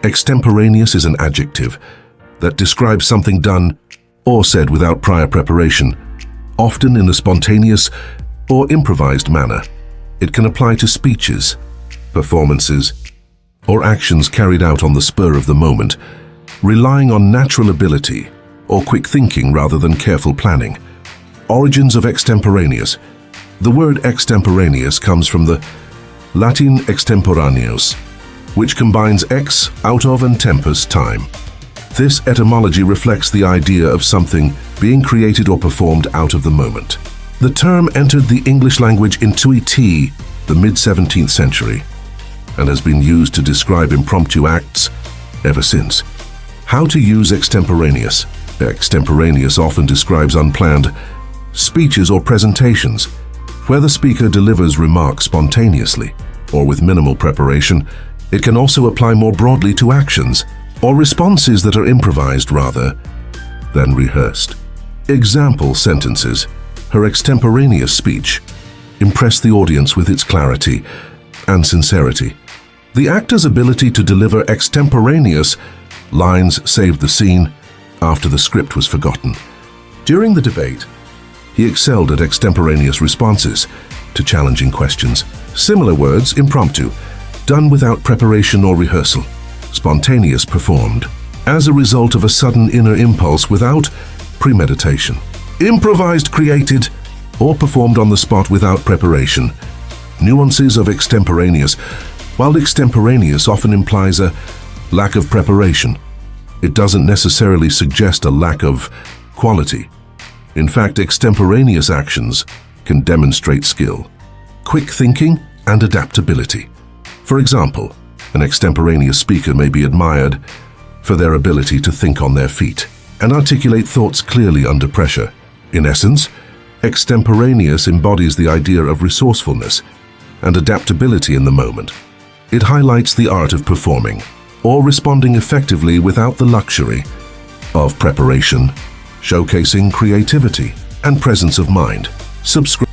Extemporaneous is an adjective that describes something done or said without prior preparation, often in a spontaneous or improvised manner. It can apply to speeches, performances, or actions carried out on the spur of the moment, relying on natural ability or quick thinking rather than careful planning. Origins of extemporaneous. The word extemporaneous comes from the Latin extemporaneous, which combines ex, out of, and tempus, time. This etymology reflects the idea of something being created or performed out of the moment. The term entered the English language intuiti the mid-17th century and has been used to describe impromptu acts ever since. How to use extemporaneous. Extemporaneous often describes unplanned speeches or presentations, where the speaker delivers remarks spontaneously or with minimal preparation. It can also apply more broadly to actions or responses that are improvised rather than rehearsed. Example sentences. Her extemporaneous speech impressed the audience with its clarity and sincerity. The actor's ability to deliver extemporaneous lines saved the scene after the script was forgotten. During the debate, he excelled at extemporaneous responses to challenging questions. Similar words, impromptu, done without preparation or rehearsal. Spontaneous, performed as a result of a sudden inner impulse without premeditation. Improvised, created, or performed on the spot without preparation. Nuances of extemporaneous. While extemporaneous often implies a lack of preparation, it doesn't necessarily suggest a lack of quality. In fact, extemporaneous actions can demonstrate skill, quick thinking, and adaptability. For example, an extemporaneous speaker may be admired for their ability to think on their feet and articulate thoughts clearly under pressure. In essence, extemporaneous embodies the idea of resourcefulness and adaptability in the moment. It highlights the art of performing or responding effectively without the luxury of preparation, showcasing creativity and presence of mind. Subscribe.